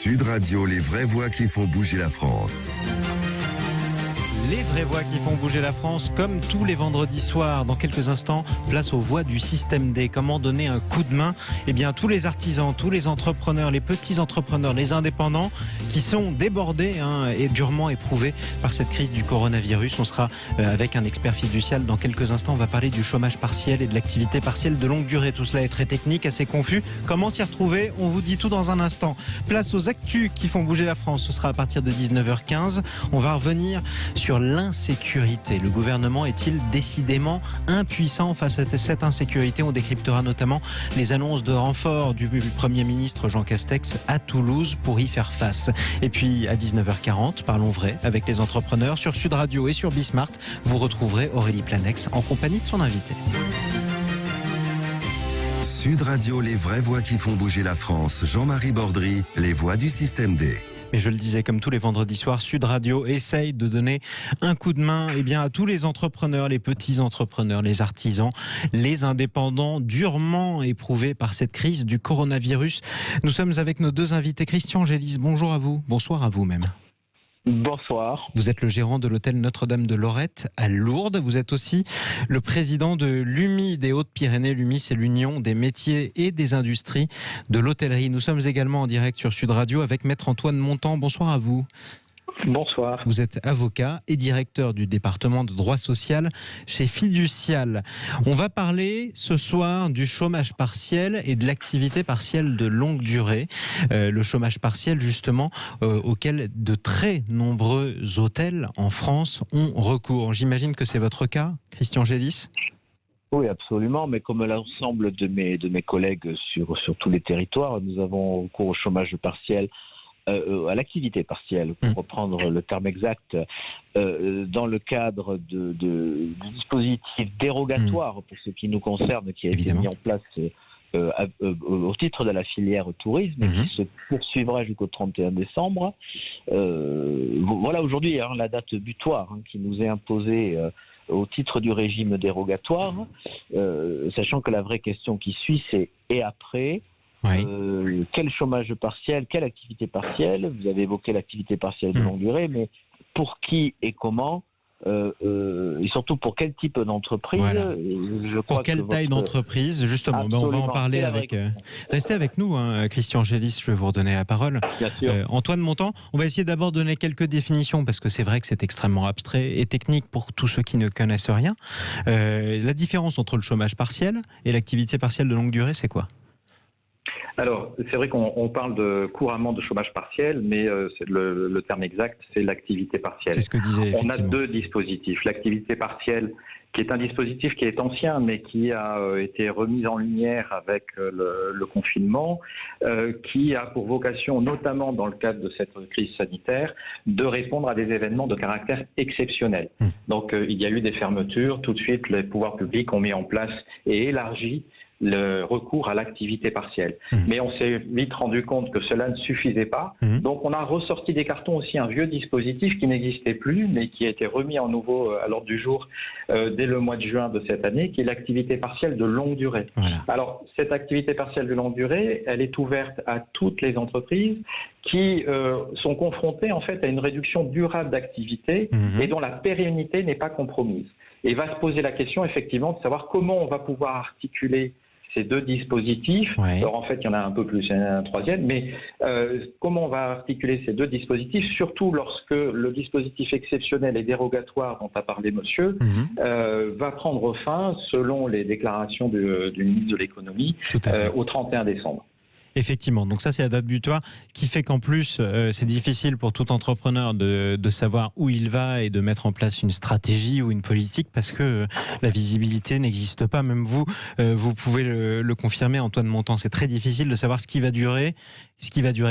Sud Radio, les vraies voix qui font bouger la France. Les vraies voix qui font bouger la France, comme tous les vendredis soirs. Dans quelques instants, place aux voix du système D. Comment donner un coup de main ? Eh bien, tous les artisans, tous les entrepreneurs, les petits entrepreneurs, les indépendants qui sont débordés et durement éprouvés par cette crise du coronavirus. On sera avec un expert fiducial dans quelques instants. On va parler du chômage partiel et de l'activité partielle de longue durée. Tout cela est très technique, assez confus. Comment s'y retrouver ? On vous dit tout dans un instant. Place aux actus qui font bouger la France. Ce sera à partir de 19h15. On va revenir sur l'insécurité. Le gouvernement est-il décidément impuissant face à cette insécurité ? On décryptera notamment les annonces de renfort du Premier ministre Jean Castex à Toulouse pour y faire face. Et puis à 19h40, parlons vrai avec les entrepreneurs. Sur Sud Radio et sur Bismart, vous retrouverez Aurélie Planex en compagnie de son invité. Sud Radio, les vraies voix qui font bouger la France. Jean-Marie Bordry, les voix du système D. Mais je le disais, comme tous les vendredis soirs, Sud Radio essaye de donner un coup de main à tous les entrepreneurs, les petits entrepreneurs, les artisans, les indépendants durement éprouvés par cette crise du coronavirus. Nous sommes avec nos deux invités. Christian Gélis, bonjour à vous. Bonsoir à vous même. Bonsoir. Vous êtes le gérant de l'hôtel Notre-Dame de Lorette à Lourdes. Vous êtes aussi le président de l'UMI des Hautes-Pyrénées. L'UMI, c'est l'Union des métiers et des industries de l'hôtellerie. Nous sommes également en direct sur Sud Radio avec Maître Antoine Montant. Bonsoir à vous. Bonsoir. Vous êtes avocat et directeur du département de droit social chez Fiducial. On va parler ce soir du chômage partiel et de l'activité partielle de longue durée. Le chômage partiel, justement, auquel de très nombreux hôtels en France ont recours. J'imagine que c'est votre cas, Christian Gélis ? Oui, absolument. Mais comme l'ensemble de mes collègues sur tous les territoires, nous avons recours au chômage partiel. À l'activité partielle, pour reprendre le terme exact, dans le cadre du dispositif dérogatoire pour ce qui nous concerne, qui a été mis en place au titre de la filière tourisme, et qui se poursuivra jusqu'au 31 décembre. Voilà aujourd'hui la date butoir qui nous est imposée au titre du régime dérogatoire, sachant que la vraie question qui suit, c'est « et après ?» Quel chômage partiel, quelle activité partielle ? Vous avez évoqué l'activité partielle de longue durée, mais pour qui et comment et surtout pour quel type d'entreprise ? Pour quelle taille d'entreprise ? Justement, on va en parler avec... Restez avec nous, Christian Gélis, je vais vous redonner la parole. Bien sûr. Antoine Montant, on va essayer d'abord de donner quelques définitions, parce que c'est vrai que c'est extrêmement abstrait et technique pour tous ceux qui ne connaissent rien. La différence entre le chômage partiel et l'activité partielle de longue durée, c'est quoi ? Alors, c'est vrai qu'on parle couramment de chômage partiel, mais le terme exact, c'est l'activité partielle. C'est ce que disait On a effectivement. deux dispositifs. L'activité partielle, qui est un dispositif qui est ancien, mais qui a été remis en lumière avec le confinement, qui a pour vocation, notamment dans le cadre de cette crise sanitaire, de répondre à des événements de caractère exceptionnel. Donc, il y a eu des fermetures. Tout de suite, les pouvoirs publics ont mis en place et élargi le recours à l'activité partielle. Mais on s'est vite rendu compte que cela ne suffisait pas. Donc on a ressorti des cartons aussi un vieux dispositif qui n'existait plus, mais qui a été remis en nouveau à l'ordre du jour dès le mois de juin de cette année, qui est l'activité partielle de longue durée. Voilà. Alors cette activité partielle de longue durée, elle est ouverte à toutes les entreprises qui sont confrontées en fait à une réduction durable d'activité et dont la pérennité n'est pas compromise. Et va se poser la question effectivement de savoir comment on va pouvoir articuler ces deux dispositifs. Alors en fait, il y en a un peu plus, un troisième, mais comment on va articuler ces deux dispositifs, surtout lorsque le dispositif exceptionnel et dérogatoire dont a parlé monsieur va prendre fin, selon les déclarations du ministre de l'économie, au 31 décembre. Effectivement, donc ça c'est la date butoir qui fait qu'en plus c'est difficile pour tout entrepreneur de savoir où il va et de mettre en place une stratégie ou une politique parce que la visibilité n'existe pas. Même vous pouvez le confirmer, Antoine Montant, c'est très difficile de savoir ce qui va durer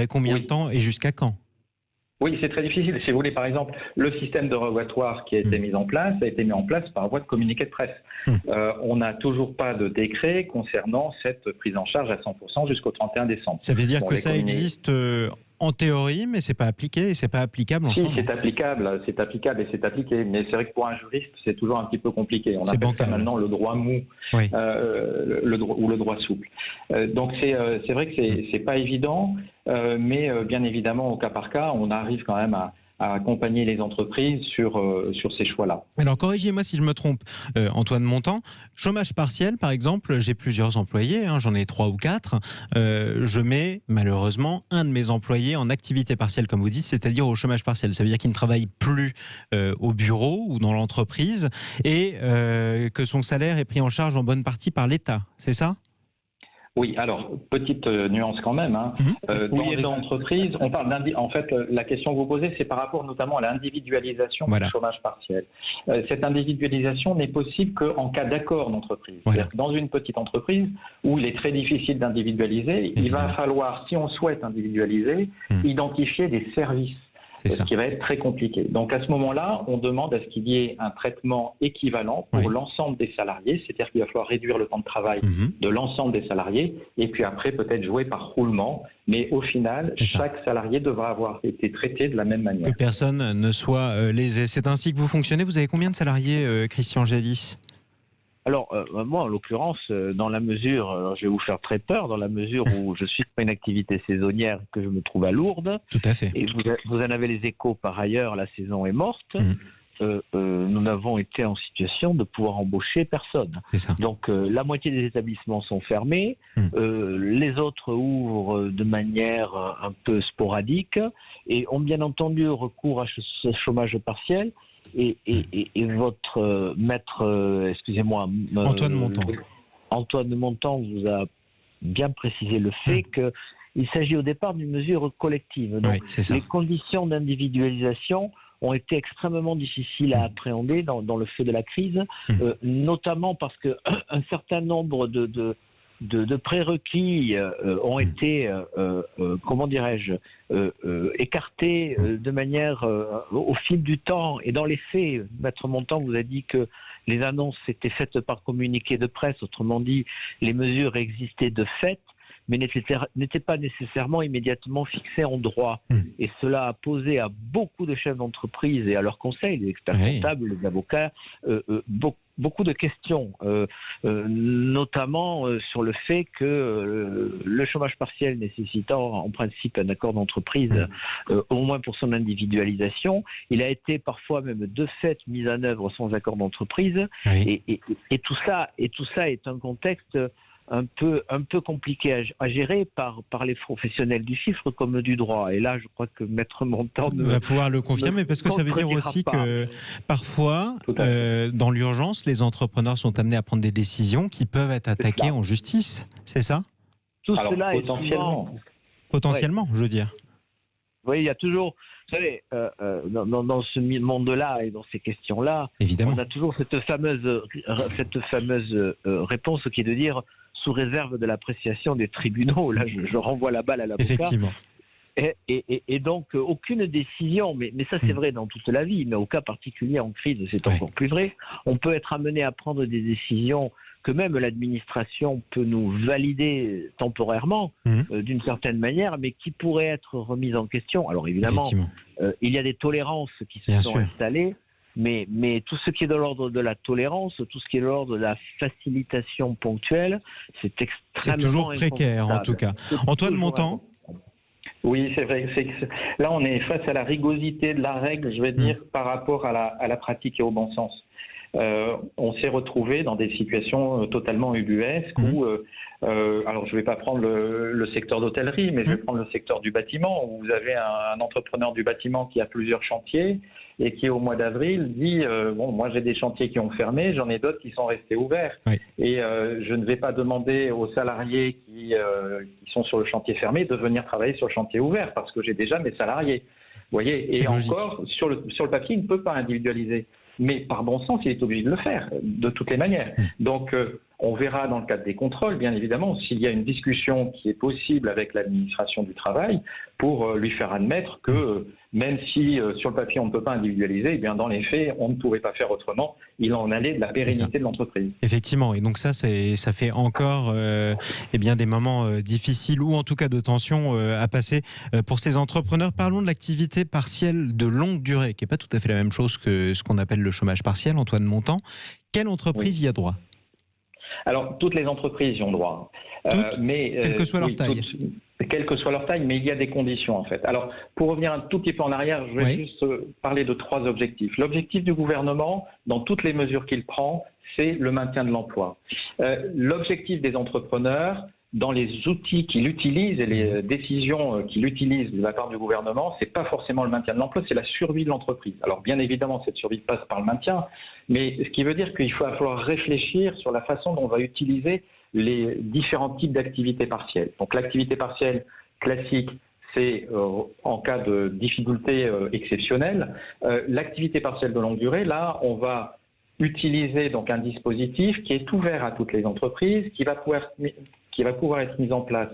combien de temps et jusqu'à quand. Oui, c'est très difficile. Si vous voulez, par exemple, le système dérogatoire qui a été mis en place a été mis en place par voie de communiqué de presse. On n'a toujours pas de décret concernant cette prise en charge à 100% jusqu'au 31 décembre. Ça veut dire que ça existe En théorie, mais c'est pas appliqué et c'est pas applicable en ce Si, moment. c'est applicable et c'est appliqué. Mais c'est vrai que pour un juriste, c'est toujours un petit peu compliqué. On C'est appelle bancal. ça maintenant le droit mou Oui. ou le droit souple. Donc c'est vrai que c'est pas évident, mais bien évidemment, au cas par cas, on arrive quand même à accompagner les entreprises sur ces choix-là. Alors corrigez-moi si je me trompe, Antoine Montant. Chômage partiel, par exemple, j'ai plusieurs employés, hein, j'en ai 3 ou 4. Je mets malheureusement un de mes employés en activité partielle, comme vous dites, c'est-à-dire au chômage partiel. Ça veut dire qu'il ne travaille plus au bureau ou dans l'entreprise et que son salaire est pris en charge en bonne partie par l'État. C'est ça ? Oui, alors, petite nuance quand même. Hein. Dans les entreprises, on parle en fait, la question que vous posez, c'est par rapport notamment à l'individualisation du chômage partiel. Cette individualisation n'est possible qu'en cas d'accord d'entreprise. C'est-à-dire que dans une petite entreprise où il est très difficile d'individualiser, il va falloir, si on souhaite individualiser, identifier des services. Ce qui va être très compliqué. Donc à ce moment-là, on demande à ce qu'il y ait un traitement équivalent pour l'ensemble des salariés, c'est-à-dire qu'il va falloir réduire le temps de travail de l'ensemble des salariés, et puis après peut-être jouer par roulement, mais au final, chaque salarié devra avoir été traité de la même manière. Que personne ne soit lésé. C'est ainsi que vous fonctionnez. Vous avez combien de salariés, Christian Gélis ? Alors, moi, en l'occurrence, dans la mesure, je vais vous faire très peur, dans la mesure où je suis sur une activité saisonnière que je me trouve à Lourdes. Tout à fait. Et vous en avez les échos par ailleurs, la saison est morte. Nous n'avons été en situation de pouvoir embaucher personne. C'est ça. Donc, la moitié des établissements sont fermés. Les autres ouvrent de manière un peu sporadique et ont bien entendu recours à ce chômage partiel. Et votre maître, excusez-moi, Antoine Montant. Antoine Montant vous a bien précisé le fait qu'il s'agit au départ d'une mesure collective. Donc, les conditions d'individualisation ont été extrêmement difficiles à appréhender dans le feu de la crise, notamment parce qu'un certain nombre de prérequis ont été, comment dirais-je, écartés de manière au fil du temps. Et dans les faits, Maître Montant vous a dit que les annonces étaient faites par communiqué de presse, autrement dit, les mesures existaient de fait, mais n'étaient pas nécessairement immédiatement fixées en droit. Et cela a posé à beaucoup de chefs d'entreprise et à leurs conseils, les experts comptables, les avocats, beaucoup de questions, notamment sur le fait que le chômage partiel nécessitant en principe un accord d'entreprise, au moins pour son individualisation, il a été parfois même de fait mis en œuvre sans accord d'entreprise. Et tout ça est un contexte un peu compliqué à gérer par les professionnels du chiffre comme du droit. Et là, je crois que Maître Montant va pouvoir le confirmer, parce que ça veut dire aussi que parfois, dans l'urgence, les entrepreneurs sont amenés à prendre des décisions qui peuvent être attaquées en justice. C'est ça ? Alors, cela potentiellement. Potentiellement, je veux dire. Oui, il y a toujours... Vous savez, dans ce monde-là et dans ces questions-là, évidemment, on a toujours cette fameuse réponse qui est de dire sous réserve de l'appréciation des tribunaux. Là, je renvoie la balle à l'avocat. Effectivement. Et donc, aucune décision, mais ça c'est vrai dans toute la vie, mais au cas particulier en crise, c'est encore plus vrai. On peut être amené à prendre des décisions que même l'administration peut nous valider temporairement, d'une certaine manière, mais qui pourraient être remises en question. Alors évidemment, il y a des tolérances qui se sont installées, mais tout ce qui est de l'ordre de la tolérance, tout ce qui est de l'ordre de la facilitation ponctuelle, c'est extrêmement toujours précaire en tout cas. Antoine Montant. Oui, c'est vrai. Là, on est face à la rigosité de la règle, je vais dire, par rapport à la pratique et au bon sens. On s'est retrouvé dans des situations totalement ubuesques où, alors je ne vais pas prendre le secteur d'hôtellerie, mais je vais prendre le secteur du bâtiment, où vous avez un entrepreneur du bâtiment qui a plusieurs chantiers et qui, au mois d'avril, dit bon, moi j'ai des chantiers qui ont fermé, j'en ai d'autres qui sont restés ouverts. Et je ne vais pas demander aux salariés qui sont sur le chantier fermé de venir travailler sur le chantier ouvert, parce que j'ai déjà mes salariés. Vous voyez, et encore, sur le papier, il ne peut pas individualiser. Mais par bon sens, il est obligé de le faire, de toutes les manières. Donc, On verra dans le cadre des contrôles, bien évidemment, s'il y a une discussion qui est possible avec l'administration du travail pour lui faire admettre que même si sur le papier on ne peut pas individualiser, eh bien dans les faits on ne pourrait pas faire autrement. Il en allait de la pérennité de l'entreprise. Effectivement, et donc ça fait encore des moments difficiles ou en tout cas de tension à passer pour ces entrepreneurs. Parlons de l'activité partielle de longue durée, qui n'est pas tout à fait la même chose que ce qu'on appelle le chômage partiel. Antoine Montant, quelle entreprise y a droit ? Alors, toutes les entreprises y ont droit. Quelle que soit leur taille. Quelle que soit leur taille, mais il y a des conditions en fait. Alors, pour revenir un tout petit peu en arrière, je vais juste parler de 3 objectifs. L'objectif du gouvernement, dans toutes les mesures qu'il prend, c'est le maintien de l'emploi. L'objectif des entrepreneurs, dans les outils qu'il utilise et les décisions qu'il utilise de la part du gouvernement, c'est pas forcément le maintien de l'emploi, c'est la survie de l'entreprise. Alors bien évidemment, cette survie passe par le maintien, mais ce qui veut dire qu'il va falloir réfléchir sur la façon dont on va utiliser les différents types d'activités partielles. Donc l'activité partielle classique, c'est en cas de difficulté exceptionnelle. L'activité partielle de longue durée, là, on va utiliser donc un dispositif qui est ouvert à toutes les entreprises, qui va pouvoir être mis en place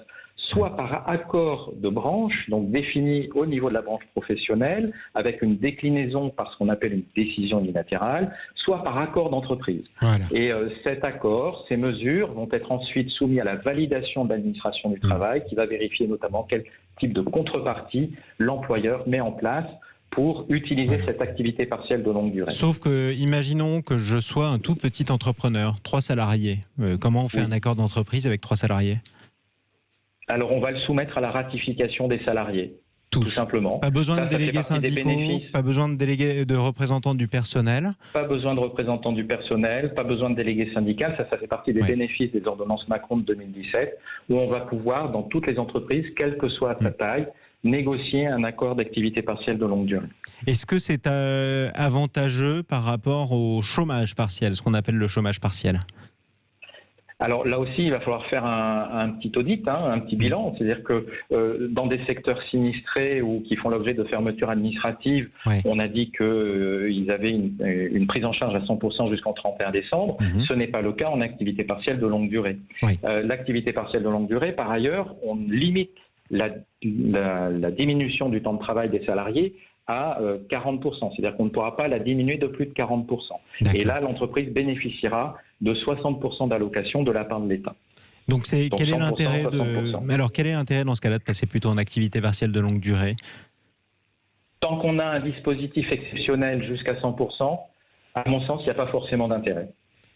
soit par accord de branche, donc défini au niveau de la branche professionnelle, avec une déclinaison par ce qu'on appelle une décision unilatérale, soit par accord d'entreprise. Voilà. Et cet accord, ces mesures vont être ensuite soumises à la validation de l'administration du travail, qui va vérifier notamment quel type de contrepartie l'employeur met en place pour utiliser cette activité partielle de longue durée. Sauf que, imaginons que je sois un tout petit entrepreneur, 3 salariés. Comment on fait un accord d'entreprise avec 3 salariés ? Alors, on va le soumettre à la ratification des salariés. Tout simplement. Pas besoin de délégués syndicaux, pas besoin de délégués de représentants du personnel. Pas besoin de représentants du personnel, pas besoin de délégués syndicaux. Ça fait partie des bénéfices des ordonnances Macron de 2017, où on va pouvoir, dans toutes les entreprises, quelle que soit sa taille, négocier un accord d'activité partielle de longue durée. Est-ce que c'est avantageux par rapport au chômage partiel, ce qu'on appelle le chômage partiel ? Alors là aussi, il va falloir faire un petit audit, un petit bilan. C'est-à-dire que dans des secteurs sinistrés ou qui font l'objet de fermetures administratives, on a dit qu'ils avaient une prise en charge à 100% jusqu'en 31 décembre. Ce n'est pas le cas en activité partielle de longue durée. L'activité partielle de longue durée, par ailleurs, on limite la diminution du temps de travail des salariés à 40%. C'est-à-dire qu'on ne pourra pas la diminuer de plus de 40%. Et là, l'entreprise bénéficiera de 60% d'allocation de la part de l'État. Donc quel est l'intérêt Alors, quel est l'intérêt dans ce cas-là de passer plutôt en activité partielle de longue durée ? Tant qu'on a un dispositif exceptionnel jusqu'à 100%, à mon sens, il n'y a pas forcément d'intérêt.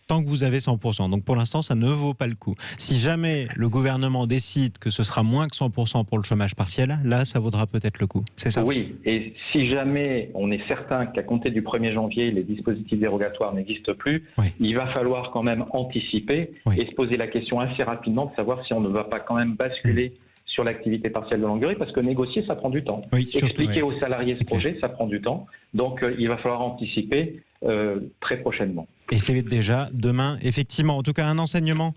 Tant que vous avez 100%. Donc pour l'instant, ça ne vaut pas le coup. Si jamais le gouvernement décide que ce sera moins que 100% pour le chômage partiel, là, ça vaudra peut-être le coup. C'est ça ? Oui, et si jamais on est certain qu'à compter du 1er janvier, les dispositifs dérogatoires n'existent plus, il va falloir quand même anticiper et se poser la question assez rapidement de savoir si on ne va pas quand même basculer sur l'activité partielle de longue durée, parce que négocier, ça prend du temps. Expliquer aux salariés ce projet, ça prend du temps. Donc il va falloir anticiper très prochainement. Et c'est déjà demain, effectivement. En tout cas, un enseignement,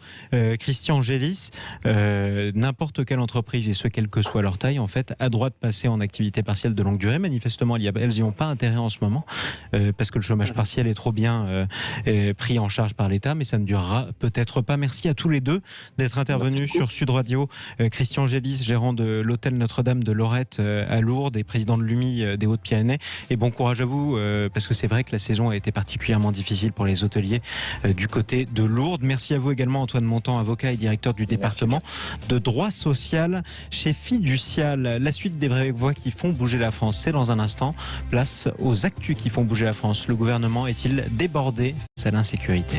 Christian Gélis, n'importe quelle entreprise, et ce quelle que soit leur taille, en fait, a droit de passer en activité partielle de longue durée. Manifestement, elles n'y ont pas intérêt en ce moment, parce que le chômage partiel est trop bien pris en charge par l'État, mais ça ne durera peut-être pas. Merci à tous les deux d'être intervenus sur Sud Radio. Christian Gélis, gérant de l'hôtel Notre-Dame de Lorette à Lourdes et président de l'UMI des Hautes-Pyrénées. Et bon courage à vous, parce que c'est vrai que la saison a été particulièrement difficile pour les hôteliers du côté de Lourdes. Merci à vous également, Antoine Montant, avocat et directeur du département de droit social chez Fiducial. La suite des vraies voix qui font bouger la France, c'est dans un instant. Place aux actus qui font bouger la France. Le gouvernement est-il débordé face à l'insécurité ?